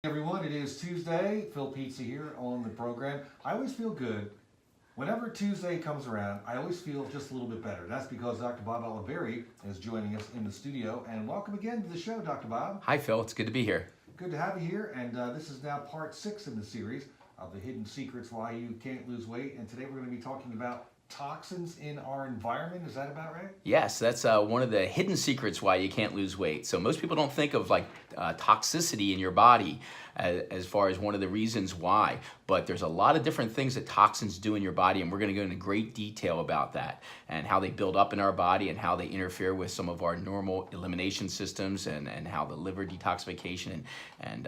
Everyone, it is Tuesday. Phil Pizza here on the program. I always feel good. Whenever Tuesday comes around, I always feel just a little bit better. That's because Dr. Bob Olivieri is joining us in the studio. And welcome again to the show, Dr. Bob. Hi, Phil. It's good to be here. Good to have you here. And this is now part 6 in the series of the hidden secrets why you can't lose weight. And today we're going to be talking about toxins in our environment. Is that about right? Yes, that's one of the hidden secrets why you can't lose weight. So most people don't think of toxicity in your body as far as one of the reasons why, but there's a lot of different things that toxins do in your body, and we're going to go into great detail about that and how they build up in our body and how they interfere with some of our normal elimination systems and how the liver detoxification and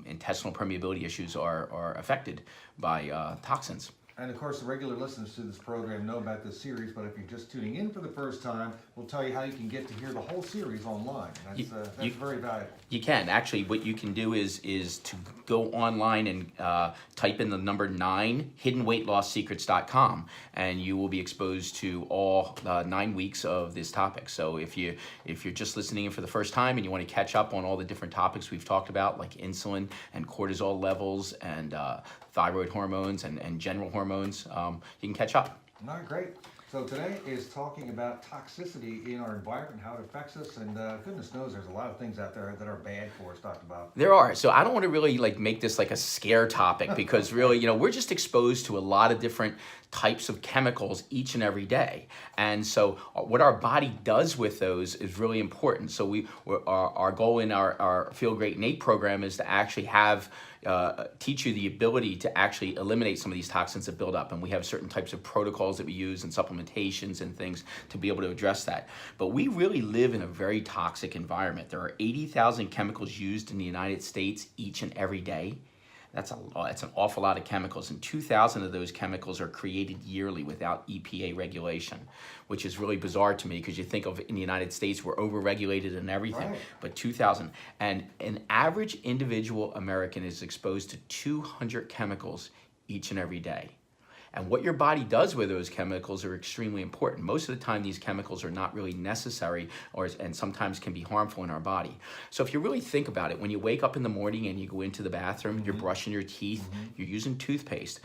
intestinal permeability issues are affected by toxins. And of course, the regular listeners to this program know about this series, but if you're just tuning in for the first time, we'll tell you how you can get to hear the whole series online. That's very valuable. You can. Actually, what you can do is to go online and type in the number 9, hiddenweightloss.secrets.com, and you will be exposed to all 9 weeks of this topic. So if you're just listening in for the first time and you want to catch up on all the different topics we've talked about, like insulin and cortisol levels and thyroid hormones and general hormones, you can catch up. All right, great. So today is talking about toxicity in our environment, how it affects us, and goodness knows there's a lot of things out there that are bad for us, Dr. Bob. There are. So I don't want to really make this like a scare topic because really, we're just exposed to a lot of different types of chemicals each and every day. And so what our body does with those is really important. So our goal in our Feel Great Innate program is to actually have teach you the ability to actually eliminate some of these toxins that build up, and we have certain types of protocols that we use and supplementations and things to be able to address that. But we really live in a very toxic environment. There are 80,000 chemicals used in the United States each and every day. That's an awful lot of chemicals, and 2,000 of those chemicals are created yearly without EPA regulation, which is really bizarre to me because you think of in the United States we're overregulated and everything, right. But 2,000, and an average individual American is exposed to 200 chemicals each and every day. And what your body does with those chemicals are extremely important. Most of the time, these chemicals are not really necessary and sometimes can be harmful in our body. So if you really think about it, when you wake up in the morning and you go into the bathroom, you're brushing your teeth, you're using toothpaste.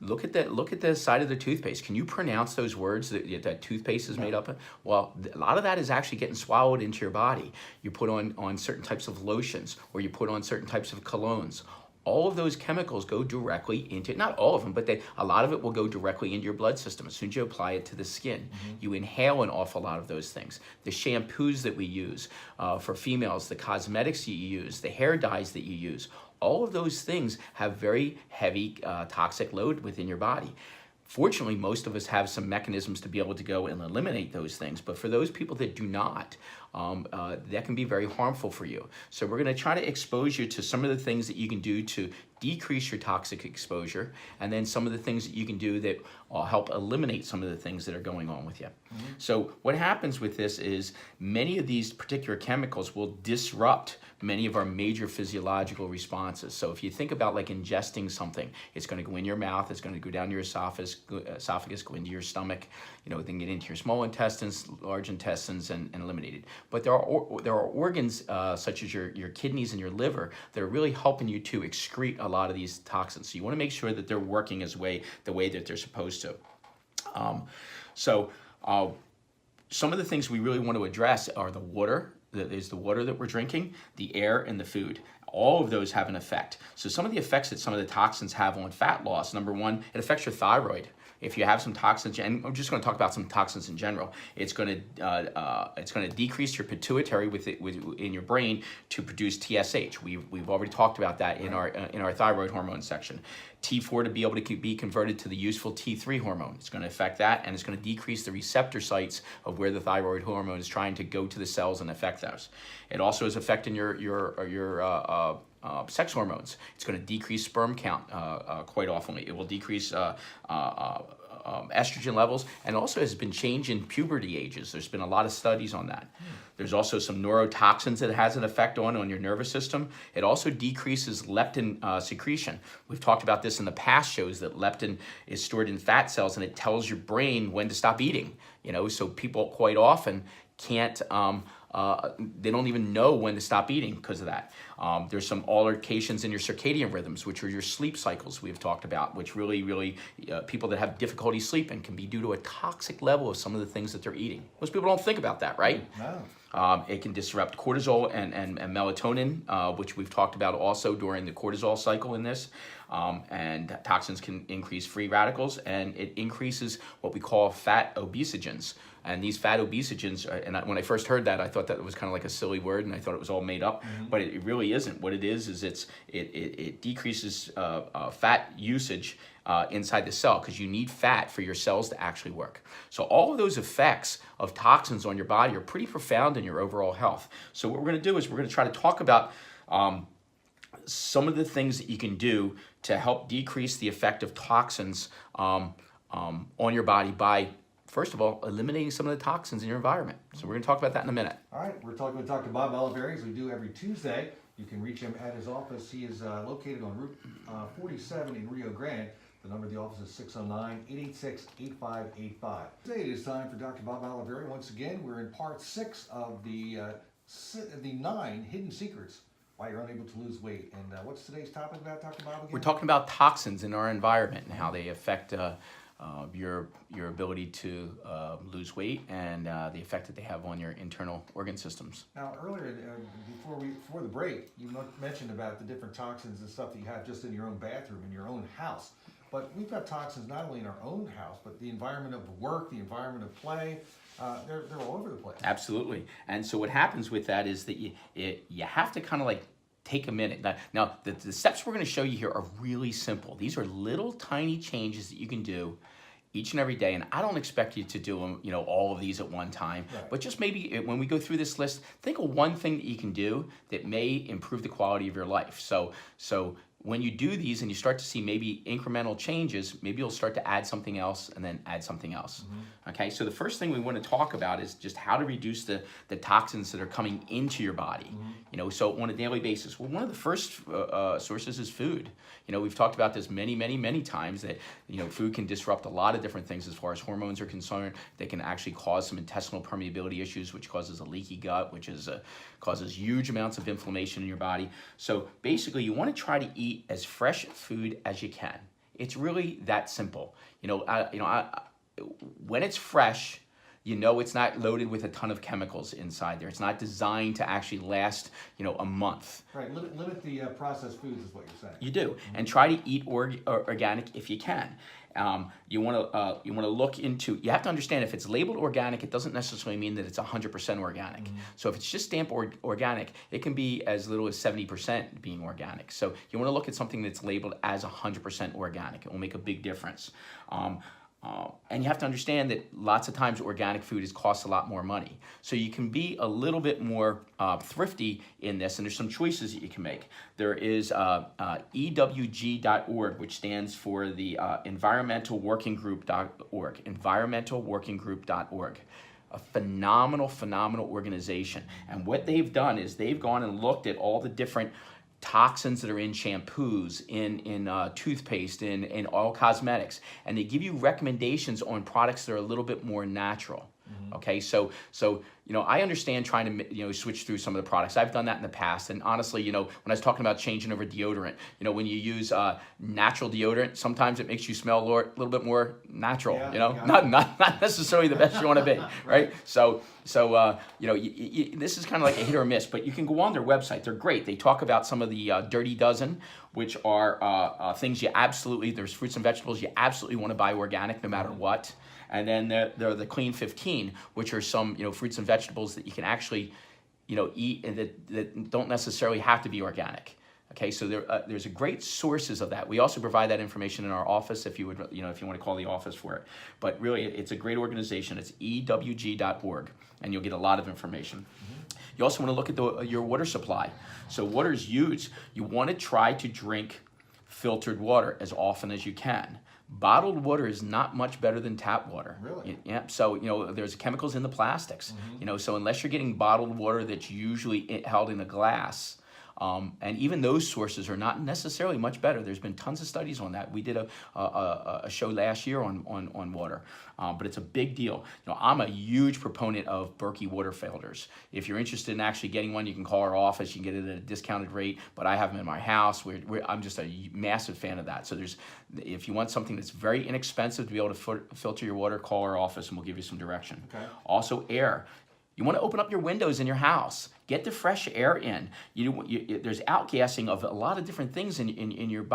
Look at the side of the toothpaste. Can you pronounce those words that toothpaste is made up of? Well, a lot of that is actually getting swallowed into your body. You put on certain types of lotions, or you put on certain types of colognes. All of those chemicals go directly into, not all of them, but a lot of it will go directly into your blood system as soon as you apply it to the skin. You inhale an awful lot of those things. The shampoos that we use for females, the cosmetics you use, the hair dyes that you use, all of those things have very heavy toxic load within your body. Fortunately, most of us have some mechanisms to be able to go and eliminate those things, but for those people that do not, that can be very harmful for you. So we're going to try to expose you to some of the things that you can do to decrease your toxic exposure, and then some of the things that you can do that help eliminate some of the things that are going on with you. So what happens with this is many of these particular chemicals will disrupt many of our major physiological responses. So if you think about like ingesting something, it's going to go in your mouth, it's going to go down your esophagus, go into your stomach, then get into your small intestines, large intestines, and eliminate it. But there are organs such as your kidneys and your liver that are really helping you to excrete a lot of these toxins. So you want to make sure that they're working the way that they're supposed to. Some of the things we really want to address are the water. Is the water that we're drinking, the air, and the food. All of those have an effect. So some of the effects that some of the toxins have on fat loss, number one, it affects your thyroid. If you have some toxins, and I'm just going to talk about some toxins in general, it's going to decrease your pituitary in your brain to produce TSH. We've already talked about that in our thyroid hormone section. T4 to be able to be converted to the useful T3 hormone. It's going to affect that, and it's going to decrease the receptor sites of where the thyroid hormone is trying to go to the cells and affect those. It also is affecting your sex hormones. It's going to decrease sperm count quite often. It will decrease estrogen levels, and also has been changing puberty ages. There's been a lot of studies on that. There's also some neurotoxins that it has an effect on your nervous system. It also decreases leptin secretion. We've talked about this in the past shows, that leptin is stored in fat cells and it tells your brain when to stop eating. So people quite often can't they don't even know when to stop eating because of that. There's some altercations in your circadian rhythms, which are your sleep cycles we've talked about, which really, people that have difficulty sleeping can be due to a toxic level of some of the things that they're eating. Most people don't think about that, right? No. It can disrupt cortisol and melatonin, which we've talked about also during the cortisol cycle in this. And toxins can increase free radicals, and it increases what we call fat obesogens. And these fat obesogens, when I first heard that, I thought that it was kind of like a silly word, and I thought it was all made up, but it really isn't. What it is it decreases fat usage inside the cell, because you need fat for your cells to actually work. So all of those effects of toxins on your body are pretty profound in your overall health. So what we're going to do is we're going to try to talk about some of the things that you can do to help decrease the effect of toxins on your body by, first of all, eliminating some of the toxins in your environment. So we're going to talk about that in a minute. All right, we're talking with Dr. Bob Olivieri, as we do every Tuesday. You can reach him at his office. He is located on Route 47 in Rio Grande. The number of the office is 609-886-8585. Today it is time for Dr. Bob Olivieri. Once again, we're in part 6 of the 9 hidden secrets why you're unable to lose weight. And what's today's topic about, Dr. Bob, again? We're talking about toxins in our environment and how they affect your ability to lose weight, and the effect that they have on your internal organ systems. Now, earlier, before the break, you mentioned about the different toxins and stuff that you have just in your own bathroom, in your own house. But we've got toxins not only in our own house, but the environment of work, the environment of play. They're all over the place. Absolutely. And so what happens with that is that you have to kind of like take a minute. Now the steps we're going to show you here are really simple. These are little tiny changes that you can do each and every day, and I don't expect you to do them, all of these at one time, right. But just maybe when we go through this list, think of one thing that you can do that may improve the quality of your life. So when you do these and you start to see maybe incremental changes, maybe you'll start to add something else and then add something else. Okay, so the first thing we want to talk about is just how to reduce the toxins that are coming into your body. So on a daily basis. Well, one of the first sources is food. We've talked about this many times that food can disrupt a lot of different things as far as hormones are concerned. They can actually cause some intestinal permeability issues, which causes a leaky gut, which causes huge amounts of inflammation in your body. So basically, you want to try to eat as fresh food as you can. It's really that simple. When it's fresh, it's not loaded with a ton of chemicals inside there. It's not designed to actually last, a month. Right. Limit the processed foods is what you're saying. You do, and try to eat organic if you can. You want to look into. You have to understand, if it's labeled organic, it doesn't necessarily mean that it's 100% organic. So if it's just stamped organic, it can be as little as 70% being organic. So you want to look at something that's labeled as 100% organic. It will make a big difference. And you have to understand that lots of times organic food costs a lot more money. So you can be a little bit more thrifty in this, and there's some choices that you can make. There is EWG.org, which stands for the environmentalworkinggroup.org, environmentalworkinggroup.org. A phenomenal organization. And what they've done is they've gone and looked at all the different toxins that are in shampoos, in toothpaste, in oil cosmetics, and they give you recommendations on products that are a little bit more natural. Okay, so I understand trying to switch through some of the products. I've done that in the past, and honestly, when I was talking about changing over deodorant, when you use natural deodorant, sometimes it makes you smell a little bit more natural. Not necessarily the best you want to be, right? So this is kind of like a hit or miss, but you can go on their website. They're great. They talk about some of the dirty dozen, which are things there's fruits and vegetables you absolutely want to buy organic no matter what. And then there are the Clean 15, which are some fruits and vegetables that you can actually eat and that don't necessarily have to be organic. Okay, so there's a great sources of that. We also provide that information in our office if you would if you want to call the office for it. But really, it's a great organization. It's EWG.org, and you'll get a lot of information. You also want to look at your water supply. So water is huge. You want to try to drink filtered water as often as you can. Bottled water is not much better than tap water. Really? Yeah. So there's chemicals in the plastics. So unless you're getting bottled water that's usually held in a glass, And even those sources are not necessarily much better. There's been tons of studies on that. We did a show last year on water, but it's a big deal. I'm a huge proponent of Berkey water filters. If you're interested in actually getting one, you can call our office. You can get it at a discounted rate, but I have them in my house. I'm just a massive fan of that. So if you want something that's very inexpensive to be able to filter your water, call our office and we'll give you some direction. Okay. Also, air. You want to open up your windows in your house. Get the fresh air in. There's outgassing of a lot of different things in your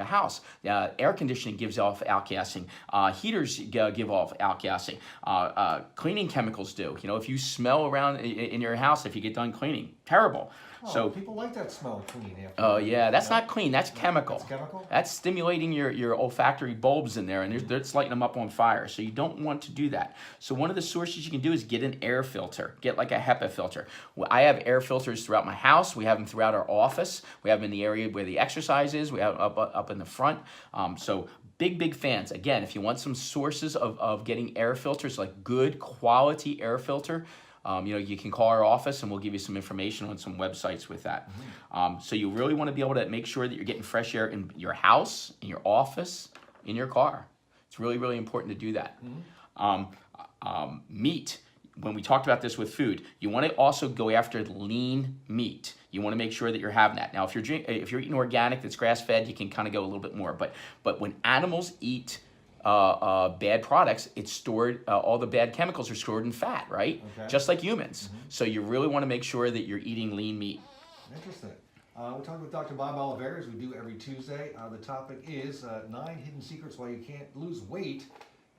house. Air conditioning gives off outgassing. Heaters give off outgassing. Cleaning chemicals do. If you smell around in your house, if you get done cleaning, terrible. Oh, so people like that smell of clean after. Oh yeah, that's not clean. That's chemical. That's chemical? That's stimulating your olfactory bulbs in there, and it's lighting them up on fire. So you don't want to do that. So one of the sources you can do is get an air filter. Get like a HEPA filter. I have air filters throughout my house. We have them throughout our office. We have them in the area where the exercise is. We have them up in the front. So big fans. Again, if you want some sources of getting air filters, like good quality air filter, you can call our office and we'll give you some information on some websites with that. Mm-hmm. So you really want to be able to make sure that you're getting fresh air in your house, in your office, in your car. It's really important to do that. Mm-hmm. Meat. When we talked about this with food, you want to also go after lean meat. You want to make sure that you're having that. Now, if you're eating organic that's grass-fed, you can kind of go a little bit more. But when animals eat bad products, it's stored, all the bad chemicals are stored in fat, right? Okay. Just like humans. Mm-hmm. So you really want to make sure that you're eating lean meat. Interesting. We're talking with Dr. Bob Olivieri, as we do every Tuesday. The topic is 9 hidden secrets why you can't lose weight.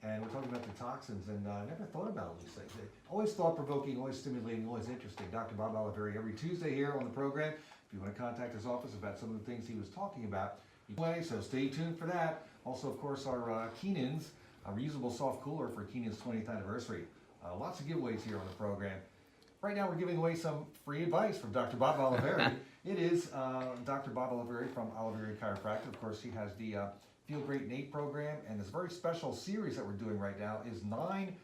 And we're talking about the toxins, and I never thought about these things. Always thought-provoking, always stimulating, always interesting. Dr. Bob Olivieri every Tuesday here on the program. If you want to contact his office about some of the things he was talking about, so stay tuned for that. Also, of course, our Keenan's, a reusable soft cooler for Keenan's 20th anniversary. Lots of giveaways here on the program. Right now, we're giving away some free advice from Dr. Bob Olivieri. It is Dr. Bob Olivieri from Olivieri Chiropractic. Of course, he has the Feel Great Nate program, and this very special series that we're doing right now is 9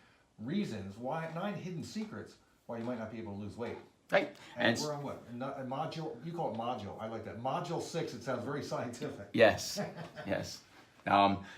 hidden secrets why you might not be able to lose weight. Right. And we're on what? A module, you call it module. I like that. Module 6, it sounds very scientific. Yes, yes.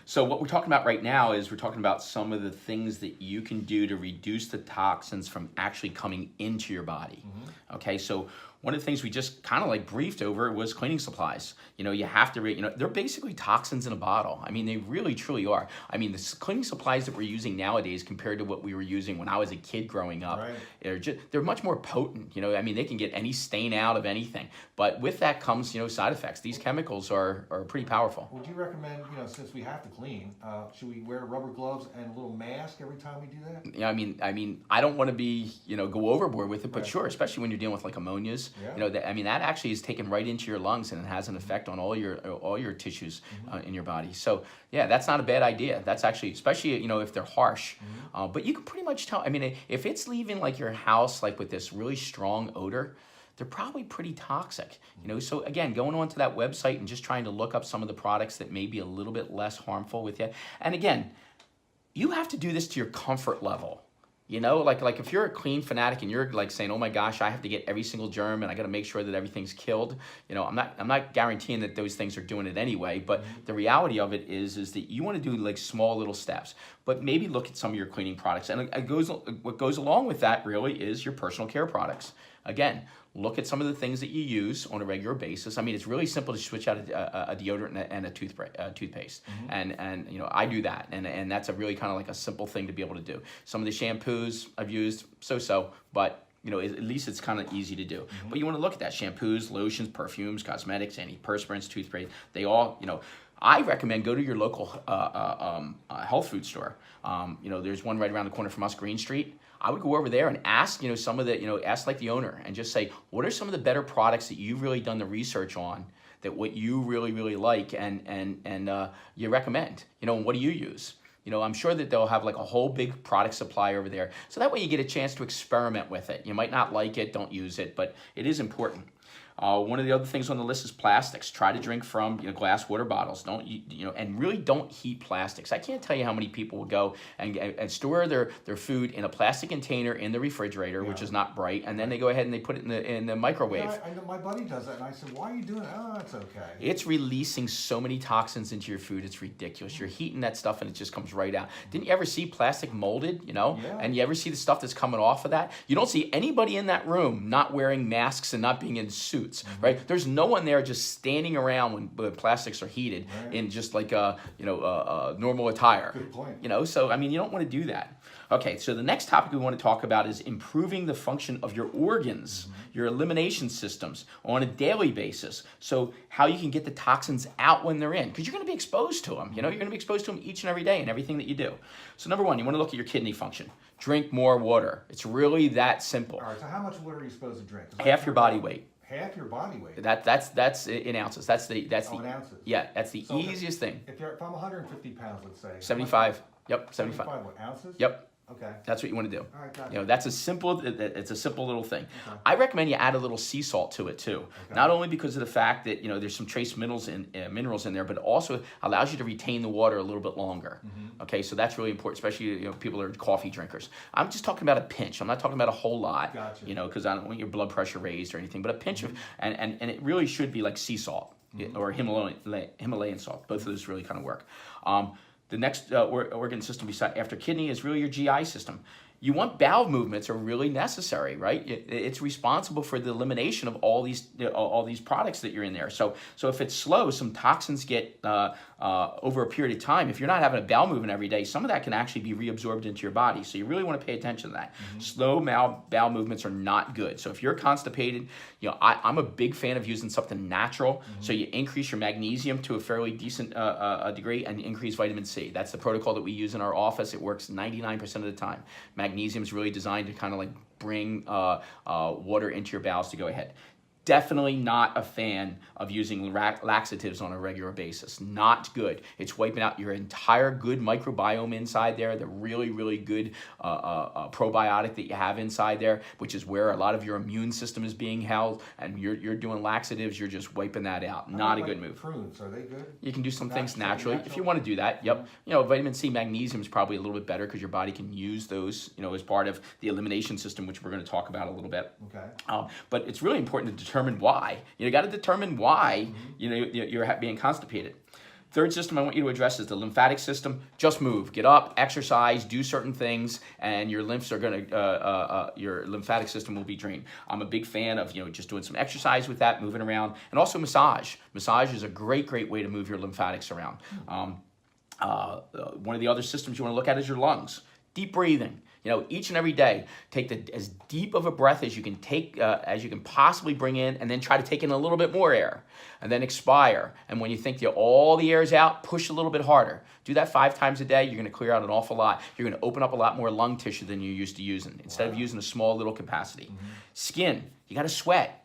So what we're talking about right now is we're talking about some of the things that you can do to reduce the toxins from actually coming into your body. Mm-hmm. Okay, so one of the things we just kind of like briefed over was cleaning supplies. You have to, they're basically toxins in a bottle. I mean, they really, truly are. I mean, the cleaning supplies that we're using nowadays compared to what we were using when I was a kid growing up, right, they're much more potent. I mean, they can get any stain out of anything. But with that comes, side effects. These chemicals are pretty powerful. Would you recommend, since we have to clean, should we wear rubber gloves and a little mask every time we do that? Yeah, I mean, I don't want to be, go overboard with it, but sure, especially when you're dealing with like ammonias. Yeah. That actually is taken right into your lungs and it has an effect on all your tissues in your body. So yeah, that's not a bad idea. That's actually, especially if they're harsh. Mm-hmm. But you can pretty much tell. I mean, if it's leaving like your house like with this really strong odor, they're probably pretty toxic. So again, going onto that website and just trying to look up some of the products that may be a little bit less harmful with you. And again, you have to do this to your comfort level. Like if you're a clean fanatic and you're like saying, oh my gosh, I have to get every single germ and I got to make sure that everything's killed. I'm not guaranteeing that those things are doing it anyway, but the reality of it is that you want to do like small little steps, but maybe look at some of your cleaning products. And what goes along with that really is your personal care products. Again, look at some of the things that you use on a regular basis. I mean, it's really simple to switch out a deodorant and a toothpaste. Mm-hmm. And I do that. And that's a really kind of like a simple thing to be able to do. Some of the shampoos I've used, so, but at least it's kind of easy to do. Mm-hmm. But you want to look at that. Shampoos, lotions, perfumes, cosmetics, antiperspirants, toothpaste, they all, I recommend go to your local health food store. There's one right around the corner from us, Green Street. I would go over there and ask, some of the, ask like the owner and just say, what are some of the better products that you've really done the research on, that what you really, really like and you recommend, and what do you use? I'm sure that they'll have like a whole big product supply over there. So that way you get a chance to experiment with it. You might not like it, don't use it, but it is important. One of the other things on the list is plastics. Try to drink from glass water bottles. Don't and really don't heat plastics. I can't tell you how many people will go and store their food in a plastic container in the refrigerator, which is not bright, and then they go ahead and they put it in the microwave. Yeah, I know my buddy does that, and I said, "Why are you doing it?" "Oh, it's okay." It's releasing so many toxins into your food. It's ridiculous. You're heating that stuff, and it just comes right out. Didn't you ever see plastic molded? Yeah. And you ever see the stuff that's coming off of that? You don't see anybody in that room not wearing masks and not being in suits, right? There's no one there just standing around when plastics are heated in just like a normal attire. Good point. So I mean, you don't want to do that. Okay, so the next topic we want to talk about is improving the function of your organs, your elimination systems on a daily basis. So how you can get the toxins out when they're in, because you're going to be exposed to them. You're going to be exposed to them each and every day in everything that you do. So number one, you want to look at your kidney function. Drink more water. It's really that simple. All right. So how much water are you supposed to drink? Half your body weight. Half your body weight. That's in ounces. That's the in ounces. Yeah, that's the So easiest thing. If I'm 150 pounds, let's say. 75. Yep, 75. 75 what, ounces? Yep. Okay. That's what you want to do. All right, got it. That's it's a simple little thing. Okay. I recommend you add a little sea salt to it too. Okay. Not only because of the fact that there's some trace minerals in there, but also allows you to retain the water a little bit longer. Okay, so that's really important, especially people that are coffee drinkers. I'm just talking about a pinch. I'm not talking about a whole lot. Gotcha. Because I don't want your blood pressure raised or anything, but a pinch of and it really should be like sea salt or Himalayan salt. Both of those really kind of work. The next organ system after kidney is really your GI system. You want bowel movements are really necessary, right? It's responsible for the elimination of all these products that you're in there. So if it's slow, some toxins get over a period of time. If you're not having a bowel movement every day, some of that can actually be reabsorbed into your body. So you really want to pay attention to that. Slow bowel movements are not good. So if you're constipated, I'm a big fan of using something natural. So you increase your magnesium to a fairly decent degree and increase vitamin C. That's the protocol that we use in our office. It works 99% of the time. Magnesium is really designed to kind of like bring water into your bowels to go ahead. Definitely not a fan of using laxatives on a regular basis. Not good. It's wiping out your entire good microbiome inside there, the really, really good probiotic that you have inside there, which is where a lot of your immune system is being held, and you're doing laxatives, you're just wiping that out. Not a good move. Prunes, are they good? You can do some things naturally if you want to do that. Yep. Vitamin C, magnesium is probably a little bit better because your body can use those, as part of the elimination system, which we're going to talk about a little bit. Okay. But it's really important to determine why. You got to determine why you're being constipated. Third system I want you to address is the lymphatic system. Just move, get up, exercise, do certain things, and your lymphs are your lymphatic system will be drained. I'm a big fan of just doing some exercise with that, moving around, and also massage. Massage is a great way to move your lymphatics around. One of the other systems you want to look at is your lungs. Deep breathing. Each and every day, take as deep of a breath as you can take, as you can possibly bring in, and then try to take in a little bit more air, and then expire. And when you think all the air is out, push a little bit harder. Do that 5 times a day. You're going to clear out an awful lot. You're going to open up a lot more lung tissue than you're used to using, instead of using a small little capacity. Skin, you got to sweat.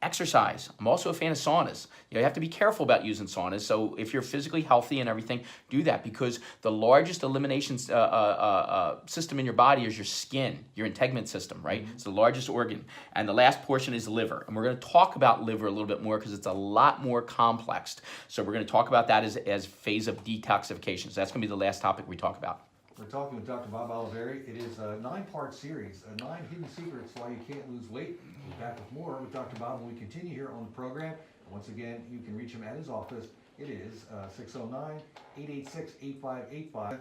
Exercise. I'm also a fan of saunas. You have to be careful about using saunas. So if you're physically healthy and everything, do that, because the largest elimination system in your body is your skin, your integument system, right? It's the largest organ. And the last portion is the liver. And we're going to talk about liver a little bit more because it's a lot more complex. So we're going to talk about that as phase of detoxification. So that's going to be the last topic we talk about. We're talking with Dr. Bob Olivieri. It is a 9-part series, 9 hidden secrets why you can't lose weight. We'll be back with more with Dr. Bob when we continue here on the program. And once again, you can reach him at his office. It is 609-886-8585.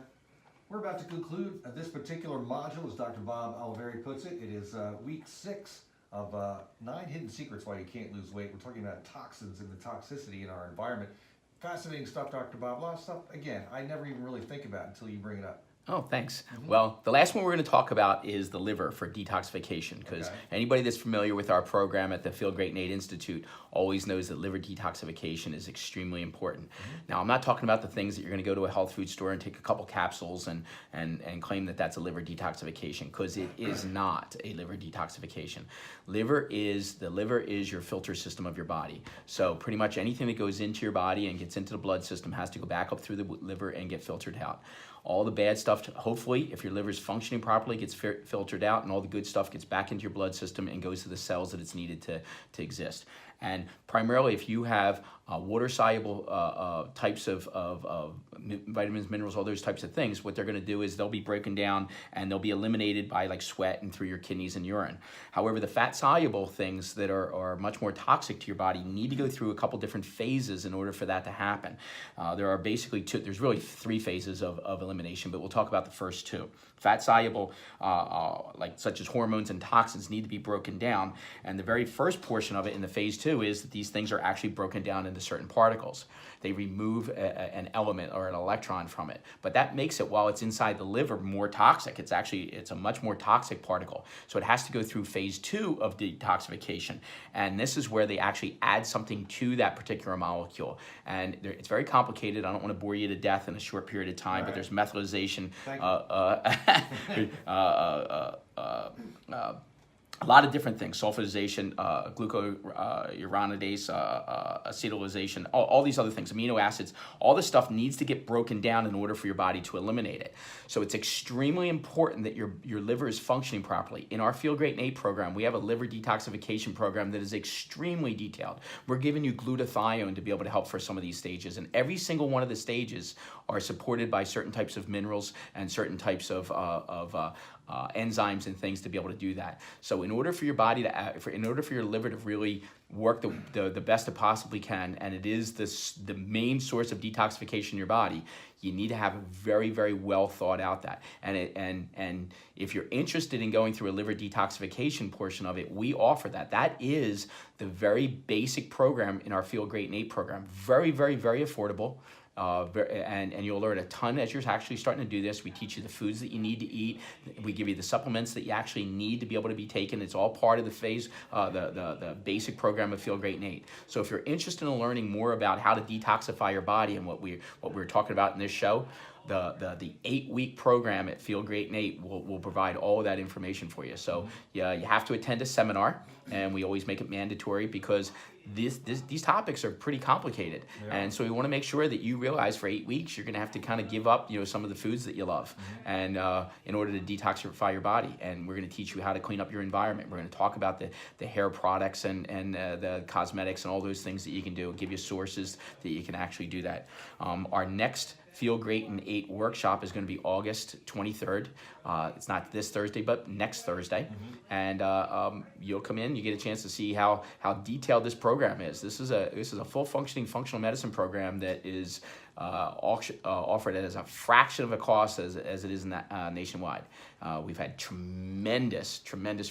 We're about to conclude this particular module, as Dr. Bob Olivieri puts it. It is week 6 of 9 hidden secrets why you can't lose weight. We're talking about toxins and the toxicity in our environment. Fascinating stuff, Dr. Bob. A lot of stuff, again, I never even really think about until you bring it up. Oh, thanks. Well, the last one we're going to talk about is the liver for detoxification, because anybody that's familiar with our program at the Feel Great Nate Institute always knows that liver detoxification is extremely important. Now, I'm not talking about the things that you're going to go to a health food store and take a couple capsules and claim that that's a liver detoxification, because it is not a liver detoxification. The liver is your filter system of your body. So pretty much anything that goes into your body and gets into the blood system has to go back up through the liver and get filtered out. All the bad stuff, hopefully, if your liver is functioning properly, gets filtered out, and all the good stuff gets back into your blood system and goes to the cells that it's needed to exist. And primarily, if you have water-soluble types of vitamins, minerals, all those types of things, what they're going to do is they'll be broken down and they'll be eliminated by like sweat and through your kidneys and urine. However, the fat-soluble things that are much more toxic to your body need to go through a couple different phases in order for that to happen. There are basically there's really three phases of elimination, but we'll talk about the first two. Fat-soluble, like such as hormones and toxins, need to be broken down. And the very first portion of it in the phase 2 is that these things are actually broken down into certain particles. They remove an element or an electron from it. But that makes it, while it's inside the liver, more toxic. It's a much more toxic particle. So it has to go through phase 2 of detoxification. And this is where they actually add something to that particular molecule. And it's very complicated. I don't want to bore you to death in a short period of time, but there's methylation, a lot of different things, sulfatization, glucuronidase, acetylation, all these other things, amino acids. All this stuff needs to get broken down in order for your body to eliminate it. So it's extremely important that your liver is functioning properly. In our Feel Great Nate program, we have a liver detoxification program that is extremely detailed. We're giving you glutathione to be able to help for some of these stages. And every single one of the stages are supported by certain types of minerals and certain types of enzymes and things to be able to do that. So in order for your body to, in order for your liver to really work the best it possibly can, and it is the main source of detoxification in your body, you need to have a very, very well thought out that. And if you're interested in going through a liver detoxification portion of it, we offer that. That is the very basic program in our Feel Great Nate program. Very, very, very affordable. And you'll learn a ton as you're actually starting to do this. We teach you the foods that you need to eat. We give you the supplements that you actually need to be able to be taken. It's all part of the phase, the basic program of Feel Great Nate. So if you're interested in learning more about how to detoxify your body and what we're talking about in this show, the 8-week program at Feel Great Nate will provide all of that information for you. So yeah, you have to attend a seminar, and we always make it mandatory because these topics are pretty complicated. And so we want to make sure that you realize for 8 weeks you're going to have to kind of give up, some of the foods that you love, and in order to detoxify your body. And we're going to teach you how to clean up your environment. We're going to talk about the hair products and the cosmetics and all those things that you can do, and give you sources that you can actually do that. Our next Feel Great in 8 workshop is going to be August 23rd. It's not this Thursday, but next Thursday. And you'll come in, you get a chance to see how detailed this program is. This is a full functioning functional medicine program that is offered as a fraction of a cost as it is nationwide. We've had tremendous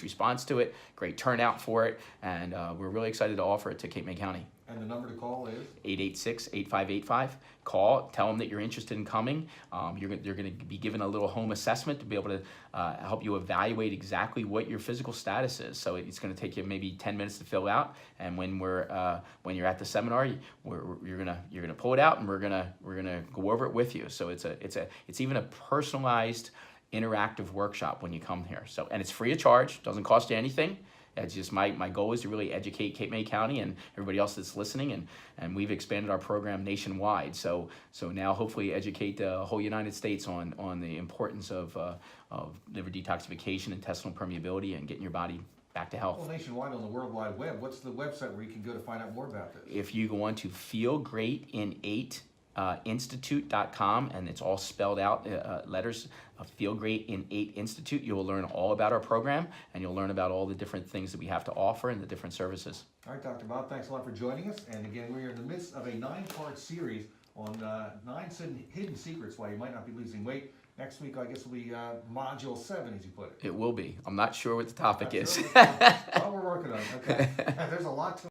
response to it, great turnout for it, and we're really excited to offer it to Cape May County. And the number to call is? 886-8585. Call, tell them that you're interested in coming. You're going to be given a little home assessment to be able to help you evaluate exactly what your physical status is. So it's going to take you maybe 10 minutes to fill out, and when you're at the seminar, you're gonna pull it out, and we're gonna go over it with you. So it's even a personalized interactive workshop when you come here. So, and it's free of charge, doesn't cost you anything. It's just my goal is to really educate Cape May County and everybody else that's listening, and we've expanded our program nationwide. So now hopefully educate the whole United States on the importance of liver detoxification, intestinal permeability, and getting your body back to health. Well, nationwide on the World Wide Web, what's the website where you can go to find out more about this? If you go on to Feel Great in 8 institute.com, and it's all spelled out, letters, Feel Great in 8 Institute, you will learn all about our program, and you'll learn about all the different things that we have to offer and the different services. All right, Dr. Bob, thanks a lot for joining us. And again, we're in the midst of a 9-part series on 9 hidden secrets why you might not be losing weight. Next week, I guess, will be module 7, as you put it. It will be. I'm not sure what the topic is. Well, we're working on it. Okay. There's a lot to